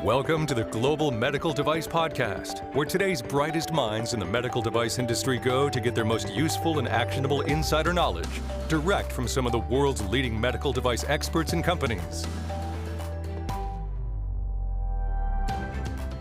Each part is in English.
Welcome to the Global Medical Device Podcast, where today's brightest minds in the medical device industry go to get their most useful and actionable insider knowledge direct from some of the world's leading medical device experts and companies.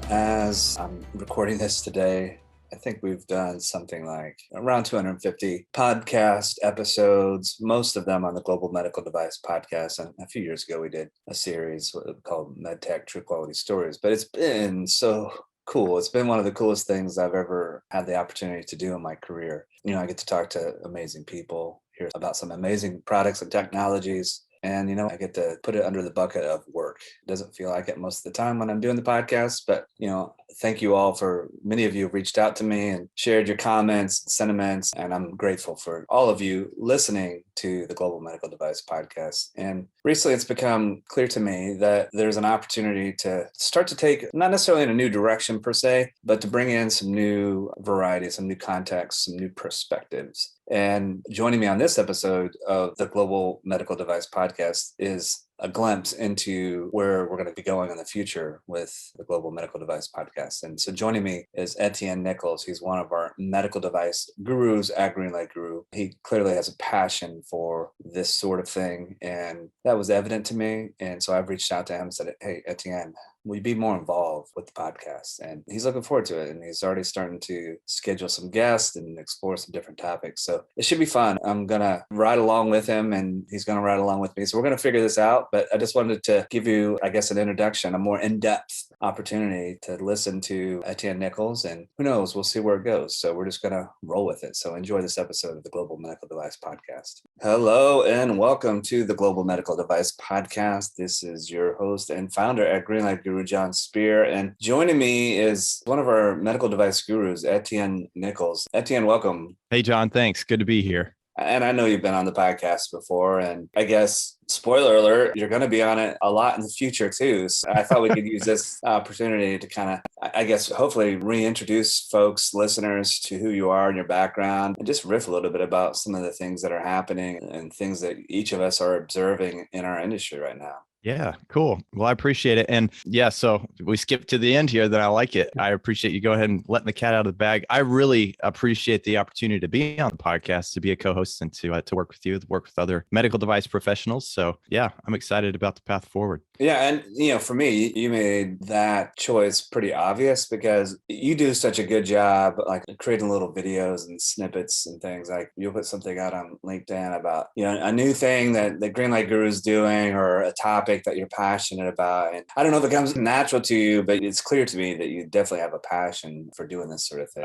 As I'm recording this today, I think we've done something like around 250 podcast episodes, most of them on the Global Medical Device Podcast. And a few years ago, we did a series called MedTech True Quality Stories. But it's been so cool. It's been one of the coolest things I've ever had the opportunity to do in my career. You know, I get to talk to amazing people, hear about some amazing products and technologies. And, you know, I get to put it under the bucket of work. It doesn't feel like it most of the time when I'm doing the podcast, but, you know, thank you all for, many of you have reached out to me and shared your comments, sentiments, and I'm grateful for all of you listening to the Global Medical Device Podcast. And recently it's become clear to me that there's an opportunity to start to take, not necessarily in a new direction per se, but to bring in some new variety, some new context, some new perspectives. And joining me on this episode of the Global Medical Device Podcast is a glimpse into where we're going to be going in the future with the Global Medical Device Podcast. And so joining me is Etienne Nichols. He's one of our medical device gurus at Greenlight Guru. He clearly has a passion for this sort of thing, and that was evident to me. And so I've reached out to him and said, hey, Etienne, will you be more involved with the podcast? And he's looking forward to it. And he's already starting to schedule some guests and explore some different topics. So it should be fun. I'm going to ride along with him and he's going to ride along with me. So we're going to figure this out. But I just wanted to give you, I guess, an introduction, a more in-depth opportunity to listen to Etienne Nichols. And who knows, we'll see where it goes. So we're just going to roll with it. So enjoy this episode of the Global Medical Device Podcast. Hello and welcome to the Global Medical Device Podcast. This is your host and founder at Greenlight Guru, Jon Speer, and joining me is one of our medical device gurus, Etienne Nichols. Etienne, welcome. Hey, John. Thanks. Good to be here. And I know you've been on the podcast before, and I guess, spoiler alert, you're going to be on it a lot in the future too. So I thought we could use this opportunity to kind of, I guess, hopefully reintroduce folks, listeners, to who you are and your background, and just riff a little bit about some of the things that are happening and things that each of us are observing in our industry right now. Yeah, cool. Well, I appreciate it. And yeah, so we skipped to the end here, then I like it. I appreciate you go ahead and letting the cat out of the bag. I really appreciate the opportunity to be on the podcast, to be a co-host and to work with you, to work with other medical device professionals. So yeah, I'm excited about the path forward. Yeah. And, you know, for me, you made that choice pretty obvious because you do such a good job, like creating little videos and snippets and things. Like you'll put something out on LinkedIn about, you know, a new thing that the Greenlight Guru is doing or a topic that you're passionate about. And I don't know if it comes natural to you, but it's clear to me that you definitely have a passion for doing this sort of thing.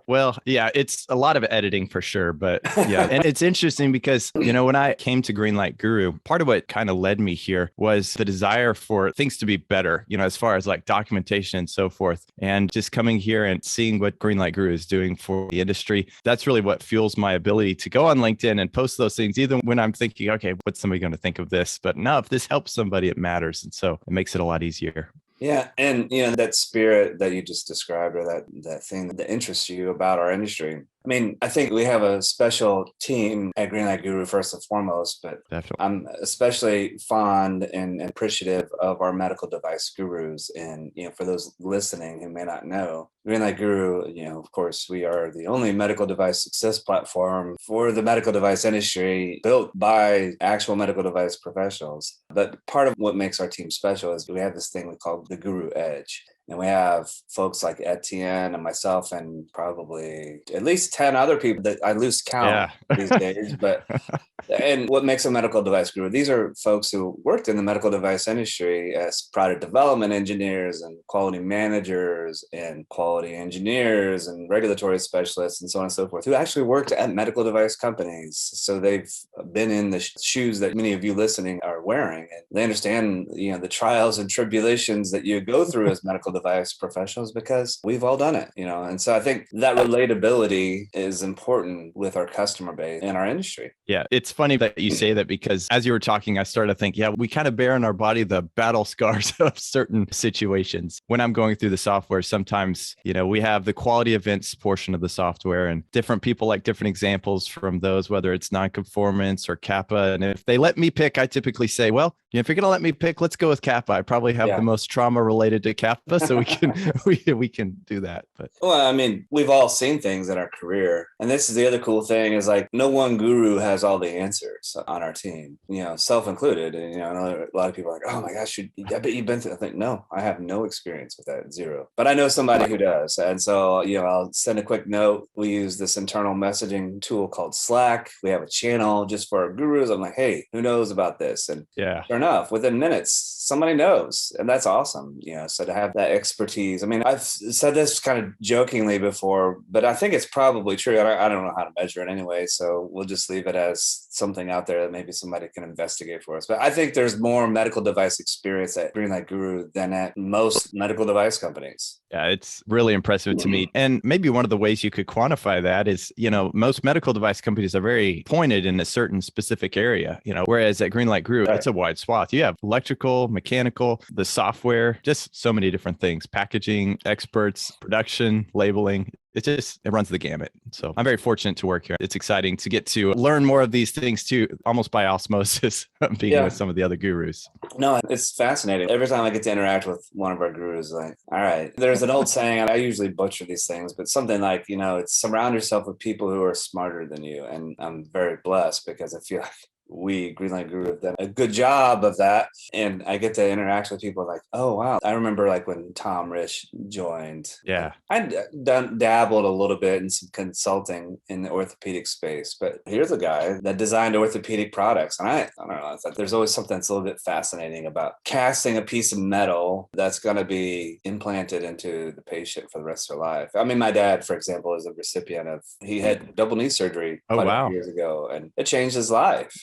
Well, yeah, it's a lot of editing for sure. But yeah, and it's interesting because, you know, when I came to Greenlight Guru, part of what kind of led me here was the desire for things to be better, you know, as far as like documentation and so forth. And just coming here and seeing what Greenlight Guru is doing for the industry, that's really what fuels my ability to go on LinkedIn and post those things, even when I'm thinking, okay, what's somebody going to think of this? But no, if this helps somebody, it matters. And so it makes it a lot easier. Yeah. And, you know, that spirit that you just described, or that thing that interests you about our industry. I mean, I think we have a special team at Greenlight Guru first and foremost, but definitely, I'm especially fond and appreciative of our medical device gurus. And, you know, for those listening who may not know, Greenlight Guru, you know, of course, we are the only medical device success platform for the medical device industry built by actual medical device professionals. But part of what makes our team special is we have this thing we call the Guru Edge. And we have folks like Etienne and myself and probably at least 10 other people that I lose count these days. But and what makes a medical device guru? These are folks who worked in the medical device industry as product development engineers and quality managers and quality engineers and regulatory specialists and so on and so forth, who actually worked at medical device companies. So they've been in the shoes that many of you listening are wearing, and they understand, you know, the trials and tribulations that you go through as medical device device professionals because we've all done it, and so I think that relatability is important with our customer base and our industry. Yeah, it's funny that you say that because as you were talking, I started to think, yeah, we kind of bear in our body the battle scars of certain situations. When I'm going through the software, sometimes, we have the quality events portion of the software and different people like different examples from those, whether it's nonconformance or Kappa. And if they let me pick, I typically say, well, if you're going to let me pick, let's go with Kappa. I probably have the most trauma related to Kappa, so we can we can do that. But well, I mean, we've all seen things in our career, and this is the other cool thing is like no one guru has all the answers on our team, self included. And I know a lot of people are like, oh my gosh, I bet you've been through. I think no, I have no experience with that, zero. But I know somebody who does, and so I'll send a quick note. We use this internal messaging tool called Slack. We have a channel just for our gurus. I'm like, hey, who knows about this? And sure enough, within minutes, somebody knows. And that's awesome. So to have that expertise. I mean, I've said this kind of jokingly before, but I think it's probably true. I don't know how to measure it anyway. So we'll just leave it as something out there that maybe somebody can investigate for us. But I think there's more medical device experience at Greenlight Guru than at most medical device companies. Yeah, it's really impressive to me. And maybe one of the ways you could quantify that is, most medical device companies are very pointed in a certain specific area, whereas at Greenlight Guru, it's a wide swath. You have electrical, mechanical, the software, just so many different things, packaging, experts, production, labeling. It runs the gamut. So I'm very fortunate to work here. It's exciting to get to learn more of these things too, almost by osmosis, being with some of the other gurus. No, it's fascinating. Every time I get to interact with one of our gurus, like, all right, there's an old saying, and I usually butcher these things, but something like, it's surround yourself with people who are smarter than you. And I'm very blessed because I feel like we, Greenlight Guru, have done a good job of that. And I get to interact with people like, oh, wow. I remember like when Tom Rich joined. Yeah. I'd dabbled a little bit in some consulting in the orthopedic space, but here's a guy that designed orthopedic products. And I don't know, it's like there's always something that's a little bit fascinating about casting a piece of metal that's going to be implanted into the patient for the rest of their life. I mean, my dad, for example, is a recipient he had double knee surgery quite a few years ago, and it changed his life,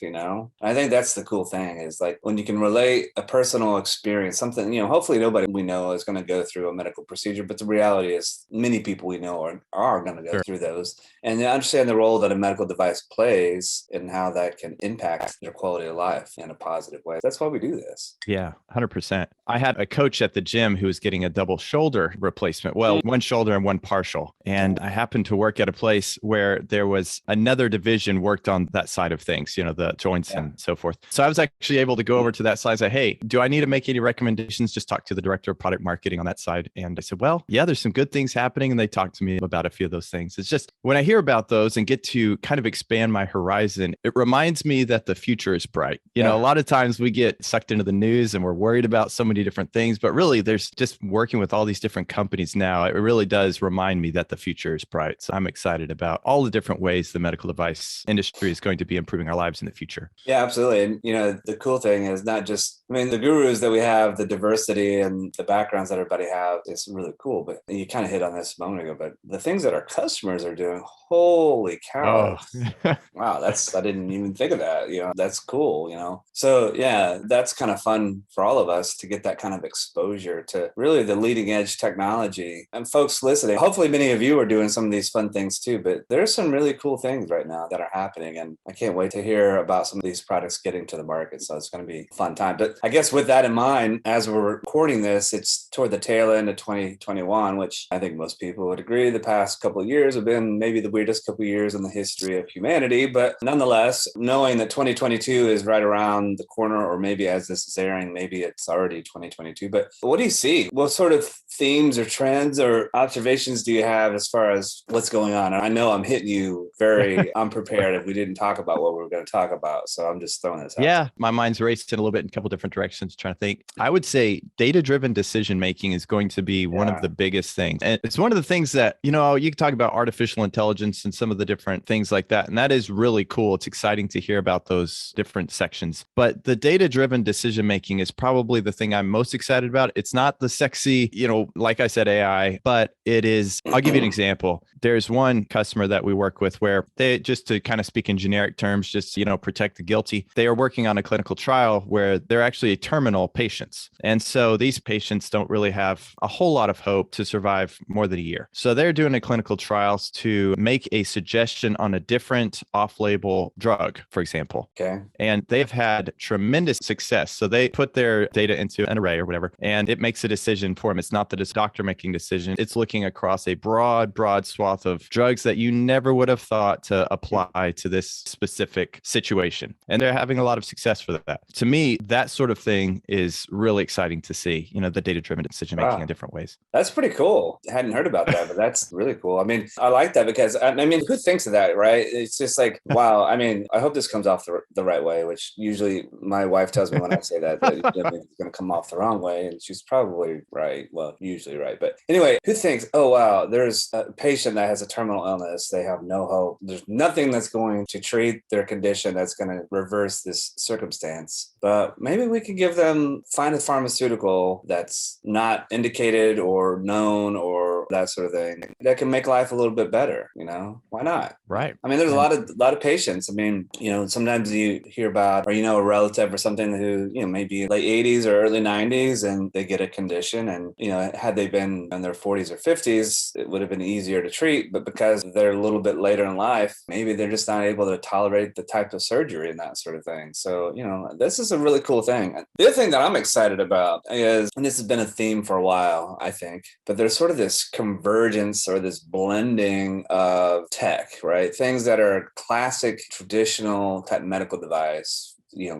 I think that's the cool thing is like when you can relate a personal experience, something, hopefully nobody we know is going to go through a medical procedure, but the reality is many people we know are going to go through those, and they understand the role that a medical device plays and how that can impact their quality of life in a positive way. That's why we do this. Yeah, 100%. I had a coach at the gym who was getting a double shoulder replacement. Well, one shoulder and one partial. And I happened to work at a place where there was another division worked on that side of things, the joints and so forth. So I was actually able to go over to that side and say, hey, do I need to make any recommendations? Just talk to the director of product marketing on that side. And I said, well, yeah, there's some good things happening. And they talked to me about a few of those things. It's just when I hear about those and get to kind of expand my horizon, it reminds me that the future is bright. A lot of times we get sucked into the news and we're worried about so many different things, but really there's just working with all these different companies now. It really does remind me that the future is bright. So I'm excited about all the different ways the medical device industry is going to be improving our lives in the future. Yeah, absolutely. And, the cool thing is not just, the gurus that we have, the diversity and the backgrounds that everybody has is really cool. But you kind of hit on this a moment ago, but the things that our customers are doing, holy cow. Oh. Wow, I didn't even think of that. That's cool, So yeah, that's kind of fun for all of us to get that kind of exposure to really the leading edge technology. And folks listening, hopefully many of you are doing some of these fun things too, but there's some really cool things right now that are happening. And I can't wait to hear about some of these products getting to the market. So it's going to be a fun time. But I guess with that in mind, as we're recording this, it's toward the tail end of 2021, which I think most people would agree the past couple of years have been maybe the weirdest couple of years in the history of humanity. But nonetheless, knowing that 2022 is right around the corner, or maybe as this is airing, maybe it's already 2022. But what do you see? What sort of themes or trends or observations do you have as far as what's going on? And I know I'm hitting you very unprepared if we didn't talk about what we were going to talk about. So I'm just throwing this out. Yeah, my mind's racing a little bit in a couple different directions, trying to think. I would say data-driven decision-making is going to be one of the biggest things. And it's one of the things that, you can talk about artificial intelligence and some of the different things like that. And that is really cool. It's exciting to hear about those different sections. But the data-driven decision-making is probably the thing I'm most excited about. It's not the sexy, like I said, AI, but it is, I'll give you an example. There's one customer that we work with where they, just to kind of speak in generic terms, just, pretend protect the guilty. They are working on a clinical trial where they're actually terminal patients. And so these patients don't really have a whole lot of hope to survive more than a year. So they're doing a clinical trials to make a suggestion on a different off-label drug, for example. Okay. And they've had tremendous success. So they put their data into an array or whatever, and it makes a decision for them. It's not that it's a doctor making a decision. It's looking across a broad swath of drugs that you never would have thought to apply to this specific situation. And they're having a lot of success for that. To me, that sort of thing is really exciting to see, the data-driven decision making in different ways. That's pretty cool. I hadn't heard about that, but that's really cool. I mean, I like that because, who thinks of that, right? It's just like, wow. I mean, I hope this comes off the right way, which usually my wife tells me when I say that it's going to come off the wrong way. And she's probably right. Well, usually right. But anyway, who thinks, oh, wow, there's a patient that has a terminal illness. They have no hope. There's nothing that's going to treat their condition that's going to reverse this circumstance. But maybe we could find a pharmaceutical that's not indicated or known or that sort of thing that can make life a little bit better. Why not? Right. I mean, there's a lot of patients. I mean, sometimes you hear about, or a relative or something who, maybe late 80s or early 90s, and they get a condition, and had they been in their 40s or 50s, it would have been easier to treat. But because they're a little bit later in life, maybe they're just not able to tolerate the type of surgery and that sort of thing. So, this is a really cool thing. The other thing that I'm excited about is, and this has been a theme for a while, I think, but there's sort of this convergence or this blending of tech, right? Things that are classic, traditional type medical device,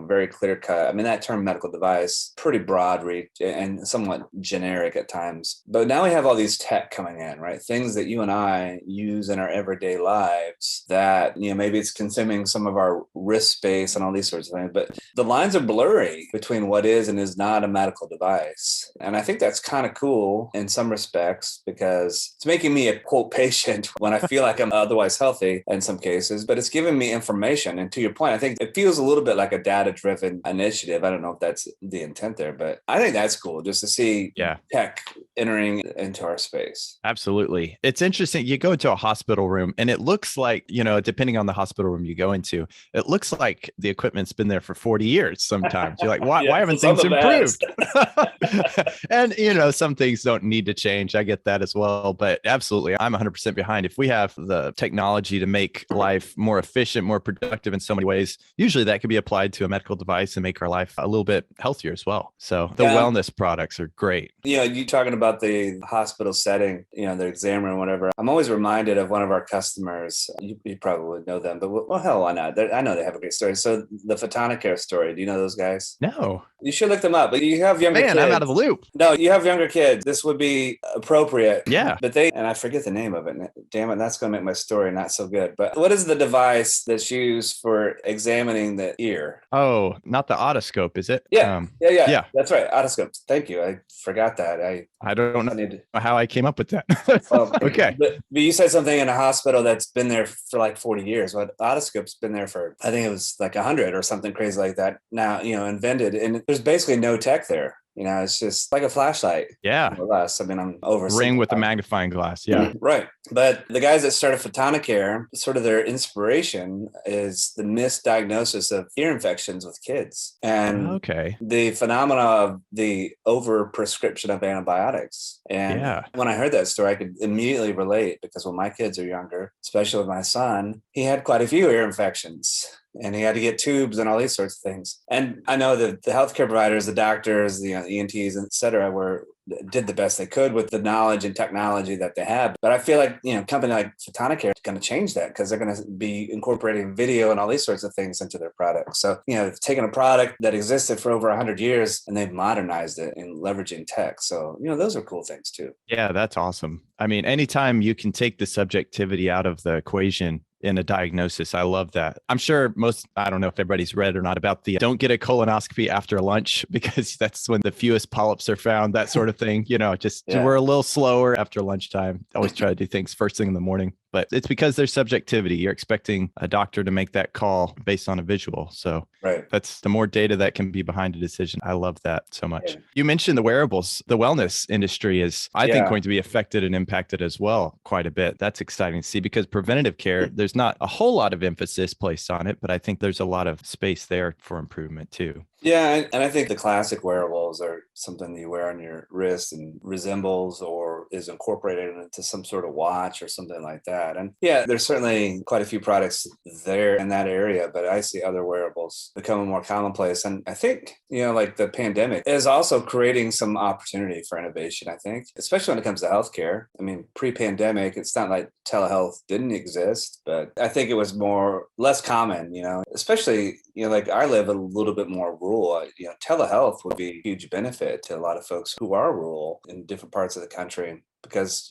very clear cut. I mean, that term medical device, pretty broad reach and somewhat generic at times. But now we have all these tech coming in, right? Things that you and I use in our everyday lives that, maybe it's consuming some of our risk space and all these sorts of things. But the lines are blurry between what is and is not a medical device. And I think that's kind of cool in some respects because it's making me a quote patient when I feel like I'm otherwise healthy in some cases, but it's giving me information. And to your point, I think it feels a little bit like a data-driven initiative. I don't know if that's the intent there, but I think that's cool just to see tech entering into our space. Absolutely. It's interesting. You go into a hospital room and it looks like, depending on the hospital room you go into, it looks like the equipment's been there for 40 years sometimes. You're like, why haven't things improved? And, some things don't need to change. I get that as well. But absolutely, I'm 100% behind. If we have the technology to make life more efficient, more productive in so many ways, usually that could be applied to a medical device and make our life a little bit healthier as well. So the wellness products are great. You talking about the hospital setting, the exam room, whatever. I'm always reminded of one of our customers. You probably would know them, but well, hell, why not? I know they have a great story. So the Photonicare story. Do you know those guys? No. You should look them up, but you have younger kids. I'm out of the loop. No, you have younger kids. This would be appropriate. Yeah. But and I forget the name of it. Damn it, that's going to make my story not so good. But what is the device that's used for examining the ear? Oh, not the otoscope, is it? Yeah. That's right. Otoscope. Thank you. I forgot that. I don't know how I came up with that. Okay. But you said something in a hospital that's been there for like 40 years. But otoscope's been there for, I think it was like 100 or something crazy like that. Now, invented, and there's basically no tech there. It's just like a flashlight. Yeah. More or less. I mean, I'm over. Ring with a magnifying glass. Yeah. Right. But the guys that started Photonicare, sort of their inspiration is the misdiagnosis of ear infections with kids. And the phenomena of the overprescription of antibiotics. And when I heard that story, I could immediately relate because when my kids are younger, especially with my son, he had quite a few ear infections. And he had to get tubes and all these sorts of things. And I know that the healthcare providers, the doctors, the ENTs, et cetera, did the best they could with the knowledge and technology that they have. But I feel like, a company like Photonicare is going to change that because they're going to be incorporating video and all these sorts of things into their products. So, they've taken a product that existed for over 100 years and they've modernized it in leveraging tech. So, those are cool things too. Yeah, that's awesome. I mean, anytime you can take the subjectivity out of the equation in a diagnosis, I love that. I'm sure I don't know if everybody's read or not about the don't get a colonoscopy after lunch because that's when the fewest polyps are found, that sort of thing. We're a little slower after lunchtime. Always try to do things first thing in the morning. but it's because there's subjectivity. You're expecting a doctor to make that call based on a visual. So that's the more data that can be behind a decision. I love that so much. Yeah. You mentioned the wearables. The wellness industry is, I think, going to be affected and impacted as well quite a bit. That's exciting to see because preventative care, there's not a whole lot of emphasis placed on it, but I think there's a lot of space there for improvement too. Yeah, and I think the classic wearables are something that you wear on your wrist and resembles or is incorporated into some sort of watch or something like that. And yeah, there's certainly quite a few products there in that area, but I see other wearables becoming more commonplace. And I think, like the pandemic is also creating some opportunity for innovation, I think, especially when it comes to healthcare. I mean, pre-pandemic, it's not like telehealth didn't exist, but I think it was less common, especially, like I live a little bit more rural. Telehealth would be a huge benefit to a lot of folks who are rural in different parts of the country. Because,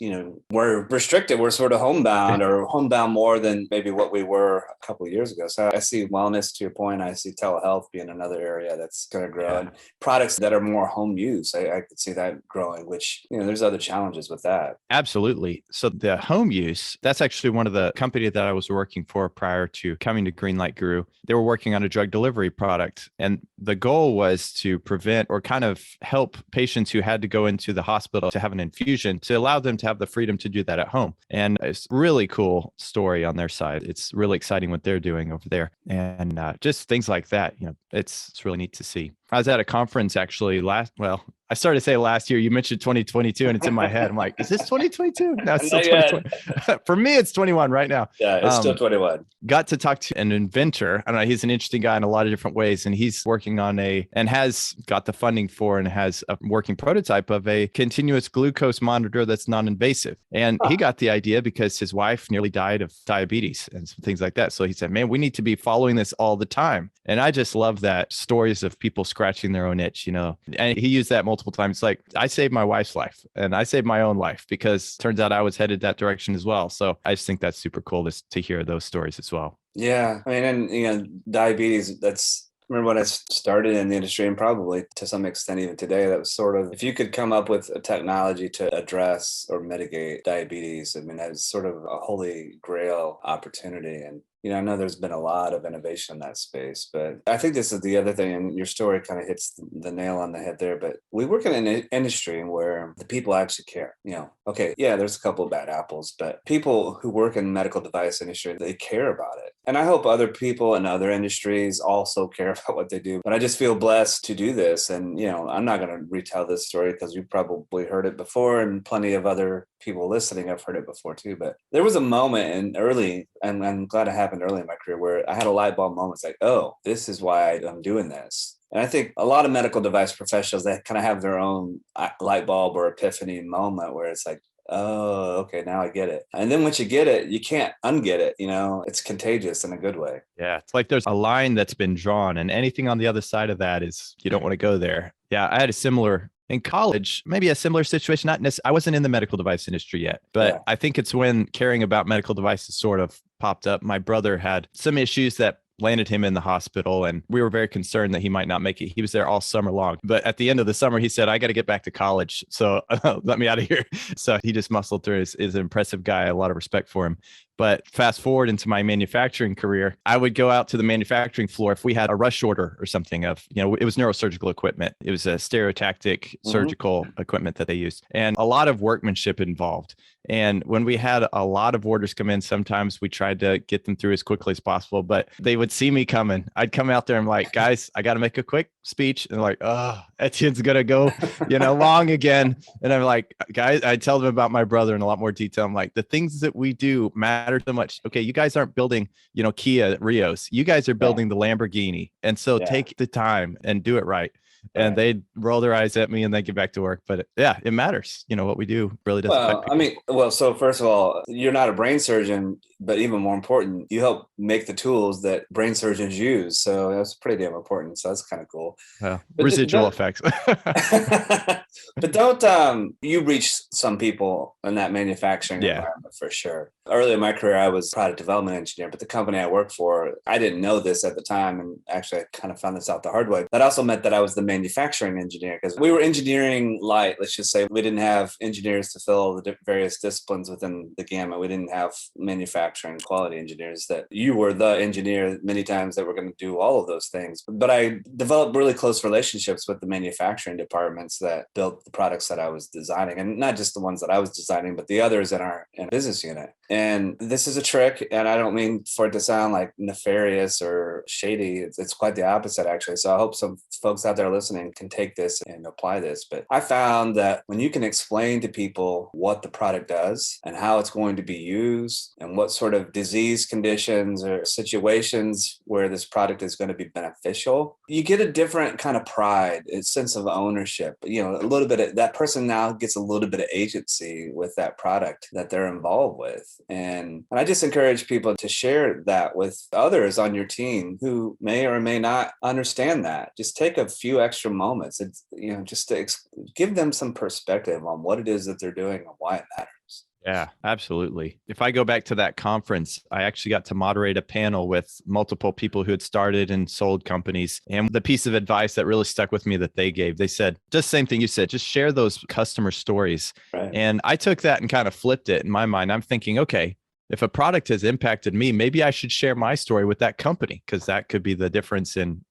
we're restricted. We're sort of homebound or homebound more than maybe what we were a couple of years ago. So I see wellness, to your point. I see telehealth being another area that's going to grow. And products that are more home use, I could see that growing, which, there's other challenges with that. Absolutely. So the home use, that's actually one of the company that I was working for prior to coming to Greenlight Guru. They were working on a drug delivery product. And the goal was to prevent or kind of help patients who had to go into the hospital to have an infusion to allow them to have the freedom to do that at home. And it's a really cool story on their side. It's really exciting what they're doing over there. And just things like that, it's really neat to see. I was at a conference actually I started to say last year. You mentioned 2022 and it's in my head. I'm like, is this 2022? No, it's still 2020. For me, it's 21 right now. Yeah, it's still 21. Got to talk to an inventor. I don't know. He's an interesting guy in a lot of different ways. And he's working on and has got the funding for and has a working prototype of a continuous glucose monitor that's non-invasive. And he got the idea because his wife nearly died of diabetes and some things like that. So he said, man, we need to be following this all the time. And I just love that stories of people scratching their own itch, and he used that multiple times. Like, I saved my wife's life and I saved my own life because turns out I was headed that direction as well. So I just think that's super cool to hear those stories as well. Yeah. I mean, and, diabetes, remember when I started in the industry, and probably to some extent even today, that was sort of, if you could come up with a technology to address or mitigate diabetes, I mean, that was sort of a holy grail opportunity. And I know there's been a lot of innovation in that space, but I think this is the other thing, and your story kind of hits the nail on the head there, but we work in an industry where the people actually care. Okay, yeah, there's a couple of bad apples, but people who work in the medical device industry, they care about it. And I hope other people in other industries also care about what they do. But I just feel blessed to do this. And, I'm not going to retell this story because you've probably heard it before, and plenty of other people listening have heard it before too. But there was a moment and I'm glad it happened early in my career, where I had a light bulb moment. It's like, oh, this is why I'm doing this. And I think a lot of medical device professionals, they kind of have their own light bulb or epiphany moment where it's like, oh, okay, now I get it. And then once you get it, you can't unget it. It's contagious in a good way. Yeah. It's like there's a line that's been drawn, and anything on the other side of that is, you don't want to go there. Yeah. I had in college, maybe a similar situation. Not necessarily, I wasn't in the medical device industry yet, but I think it's when caring about medical devices sort of popped up. My brother had some issues that landed him in the hospital, and we were very concerned that he might not make it. He was there all summer long, but at the end of the summer, he said, I got to get back to college. So let me out of here. So he just muscled through. Is an impressive guy. A lot of respect for him. But fast forward into my manufacturing career, I would go out to the manufacturing floor if we had a rush order or something of, it was neurosurgical equipment. It was a stereotactic surgical equipment that they used, and a lot of workmanship involved. And when we had a lot of orders come in, sometimes we tried to get them through as quickly as possible, but they would see me coming. I'd come out there and I'm like, guys, I got to make a quick speech. And they're like, oh, Etienne's going to go, long again. And I'm like, guys, I tell them about my brother in a lot more detail. I'm like, the things that we do matter so much. Okay, you guys aren't building, Kia Rios. You guys are building the Lamborghini. And so take the time and do it right. And they'd roll their eyes at me and then get back to work. But it matters. What we do really does affect people. So first of all, you're not a brain surgeon, but even more important, you help make the tools that brain surgeons use. So that's pretty damn important. So that's kind of cool. Residual effects. But don't you reach some people in that manufacturing environment for sure. Early in my career, I was a product development engineer, but the company I worked for, I didn't know this at the time. And actually, I kind of found this out the hard way. That also meant that I was the manufacturing engineer because we were engineering light. Let's just say we didn't have engineers to fill the various disciplines within the gamut. We didn't have manufacturing quality engineers that you were the engineer many times that were going to do all of those things. But I developed really close relationships with the manufacturing departments that built the products that I was designing, and not just the ones that I was designing, but the others in our business unit. And this is a trick, and I don't mean for it to sound like nefarious or shady. It's quite the opposite, actually. So I hope some folks out there listening can take this and apply this. But I found that when you can explain to people what the product does and how it's going to be used and what sort of disease conditions or situations where this product is going to be beneficial, you get a different kind of pride, a sense of ownership. You know, a little bit of that person now gets a little bit of agency with that product that they're involved with. And I just encourage people to share that with others on your team who may or may not understand that. Just take a few extra moments. It's, you know, just to give them some perspective on what it is that they're doing and why it matters. Yeah, absolutely. If I go back to that conference, I actually got to moderate a panel with multiple people who had started and sold companies. And the piece of advice that really stuck with me that they gave, they said, just same thing you said, just share those customer stories. Right. And I took that and kind of flipped it in my mind. I'm thinking, okay, if a product has impacted me, maybe I should share my story with that company because that could be the difference in,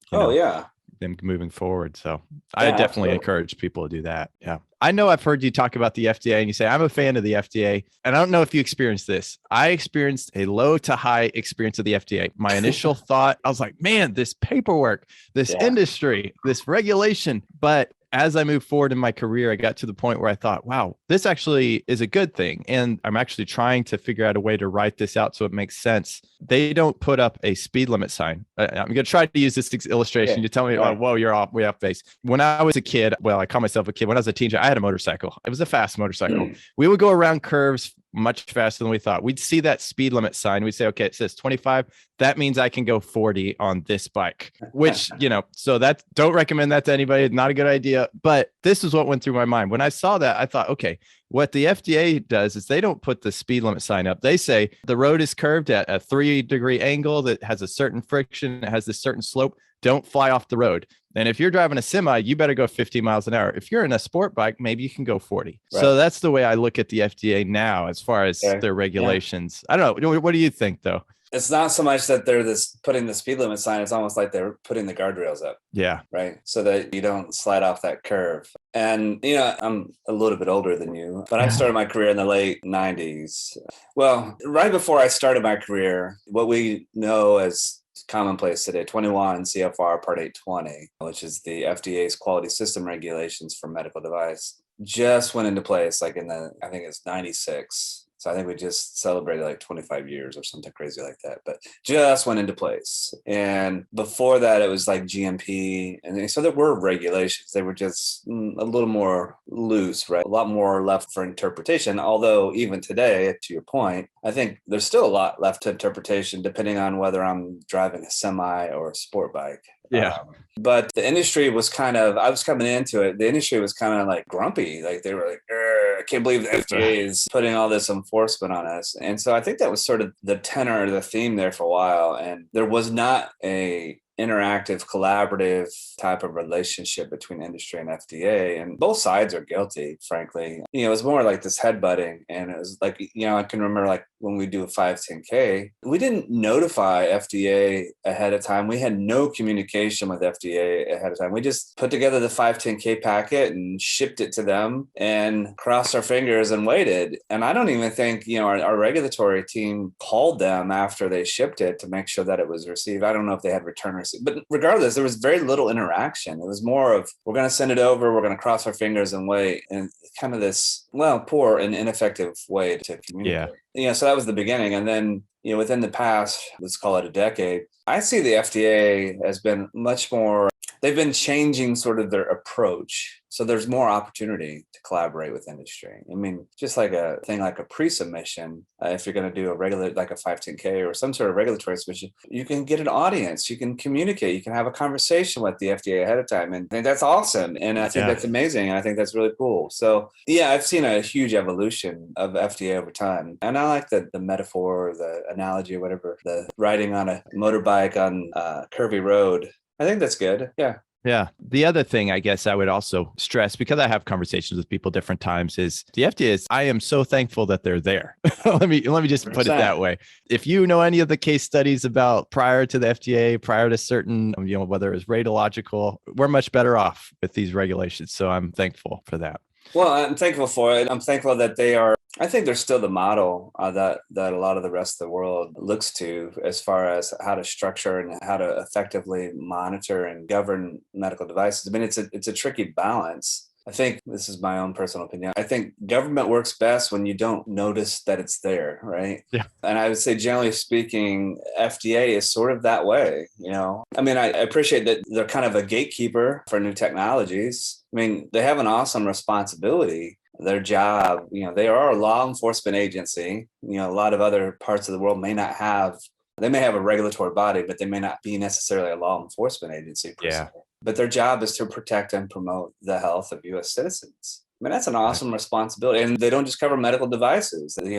them moving forward. So I definitely encourage people to do that. Yeah. I know I've heard you talk about the FDA and you say, I'm a fan of the FDA. And I don't know if you experienced this. I experienced a low to high experience of the FDA. My initial thought, I was like, man, this paperwork, this industry, this regulation. But as I moved forward in my career, I got to the point where I thought, wow, this actually is a good thing. And I'm actually trying to figure out a way to write this out so it makes sense. They don't put up a speed limit sign. I'm going to try to use this illustration. You tell me, oh, whoa, you're way off base. When I was a kid, well, I call myself a kid. When I was a teenager, I had a motorcycle. It was a fast motorcycle. We would go around curves much faster than we thought. We'd see that speed limit sign. We'd say, okay, it says 25. That means I can go 40 on this bike, which, so that don't recommend that to anybody. Not a good idea. But this is what went through my mind. When I saw that, I thought, okay, what the FDA does is they don't put the speed limit sign up. They say the road is curved at a 3-degree angle that has a certain friction. It has this certain slope. Don't fly off the road. And if you're driving a semi, you better go 50 miles an hour. If you're in a sport bike, maybe you can go 40. Right. So that's the way I look at the FDA now, as far as their regulations. I don't know. What do you think, though? It's not so much that they're putting the speed limit sign. It's almost like they're putting the guardrails up. Yeah. Right. So that you don't slide off that curve. And, I'm a little bit older than you, but I started my career in the late 90s. Well, right before I started my career, what we know as commonplace today, 21 CFR Part 820, which is the FDA's quality system regulations for medical device, just went into place like I think it's 96. So I think we just celebrated like 25 years or something crazy like that, but just went into place. And before that, it was like GMP. And so there were regulations. They were just a little more loose, right? A lot more left for interpretation. Although even today, to your point, I think there's still a lot left to interpretation, depending on whether I'm driving a semi or a sport bike. Yeah. But the industry was I was coming into it, the industry was kind of like grumpy. Like they were like, I can't believe the FDA is putting all this enforcement on us. And so I think that was sort of the tenor or the theme there for a while. And there was not a interactive, collaborative type of relationship between industry and FDA. And both sides are guilty, frankly. It was more like this headbutting. And it was like, I can remember like when we do a 510K, we didn't notify FDA ahead of time. We had no communication with FDA ahead of time. We just put together the 510K packet and shipped it to them and crossed our fingers and waited. And I don't even think, our regulatory team called them after they shipped it to make sure that it was received. I don't know if they had return receipt. But regardless, there was very little interaction. It was more of, we're going to send it over, we're going to cross our fingers and wait. And kind of this, poor and ineffective way to communicate. Yeah. So that was the beginning. And then, within the past, let's call it a decade, I see the FDA has been much more they've been changing sort of their approach. So there's more opportunity to collaborate with industry. I mean, just like a thing like a pre-submission, if you're going to do a regular, like a 510K or some sort of regulatory submission, you can get an audience, you can communicate, you can have a conversation with the FDA ahead of time. And I think that's awesome. And I think that's amazing. And I think that's really cool. So yeah, I've seen a huge evolution of FDA over time. And I like the metaphor, the analogy or whatever, the riding on a motorbike on a curvy road. I think that's good. Yeah. Yeah. The other thing I guess I would also stress, because I have conversations with people different times, is the FDA is, I am so thankful that they're there. let me just 100%. Put it that way. If you know any of the case studies about prior to the FDA, prior to certain, whether it's radiological, we're much better off with these regulations. So I'm thankful for that. Well, I'm thankful for it. I'm thankful that they are. I think they're still the model that a lot of the rest of the world looks to as far as how to structure and how to effectively monitor and govern medical devices. I mean, it's a tricky balance. I think this is my own personal opinion. I think government works best when you don't notice that it's there, right? Yeah. And I would say, generally speaking, FDA is sort of that way, I mean, I appreciate that they're kind of a gatekeeper for new technologies. I mean, they have an awesome responsibility. Their job, they are a law enforcement agency. A lot of other parts of the world may not have, they may have a regulatory body, but they may not be necessarily a law enforcement agency per se. But their job is to protect and promote the health of U.S. citizens. I mean, that's an awesome responsibility. And they don't just cover medical devices. They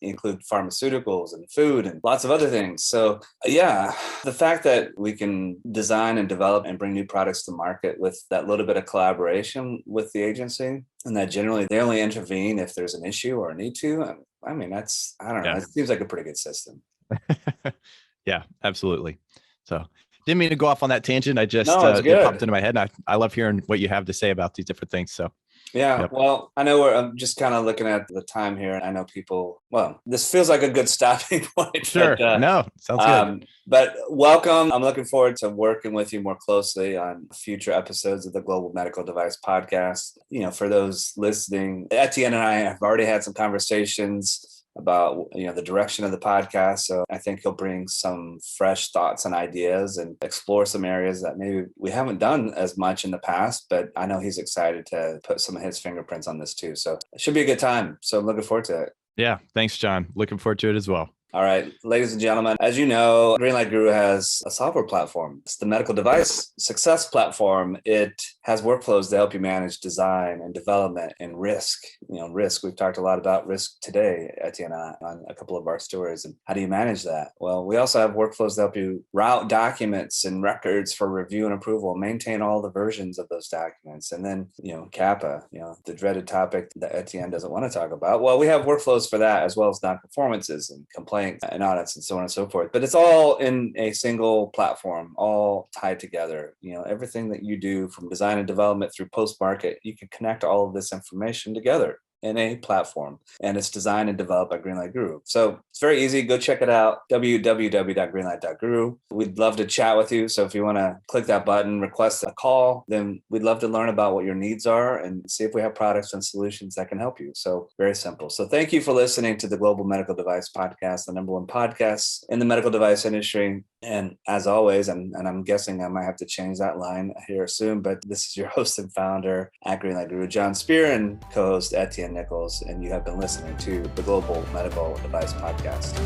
include pharmaceuticals and food and lots of other things. So yeah, the fact that we can design and develop and bring new products to market with that little bit of collaboration with the agency, and that generally they only intervene if there's an issue or a need to. I mean, I don't know. It seems like a pretty good system. Yeah, absolutely. So didn't mean to go off on that tangent. I just it popped into my head. And I love hearing what you have to say about these different things. So yeah, Well, I know I'm just kind of looking at the time here. And I know this feels like a good stopping point. Sure. No, sounds good. But welcome. I'm looking forward to working with you more closely on future episodes of the Global Medical Device Podcast. For those listening, Etienne and I have already had some conversations about the direction of the podcast. So I think he'll bring some fresh thoughts and ideas and explore some areas that maybe we haven't done as much in the past, but I know he's excited to put some of his fingerprints on this too. So it should be a good time. So I'm looking forward to it. Yeah. Thanks, Jon. Looking forward to it as well. All right, ladies and gentlemen, as you know, Greenlight Guru has a software platform. It's the medical device success platform. It has workflows to help you manage design and development and risk. Risk. We've talked a lot about risk today, Etienne, on a couple of our stories. And how do you manage that? Well, we also have workflows to help you route documents and records for review and approval, maintain all the versions of those documents. And then, CAPA, the dreaded topic that Etienne doesn't want to talk about. Well, we have workflows for that, as well as non-conformances and complaints and audits and so on and so forth. But it's all in a single platform, all tied together. Everything that you do from design and development through post-market, you can connect all of this information together in a platform, and it's designed and developed by Greenlight Guru. So it's very easy. Go check it out, www.greenlight.guru. We'd love to chat with you. So if you want to click that button, request a call, then we'd love to learn about what your needs are and see if we have products and solutions that can help you. So very simple. So thank you for listening to the Global Medical Device Podcast, the #1 podcast in the medical device industry. And as always, and I'm guessing I might have to change that line here soon, but this is your host and founder at Greenlight Guru, Jon Speer, and co-host Etienne Nichols, and you have been listening to the Global Medical Device Podcast.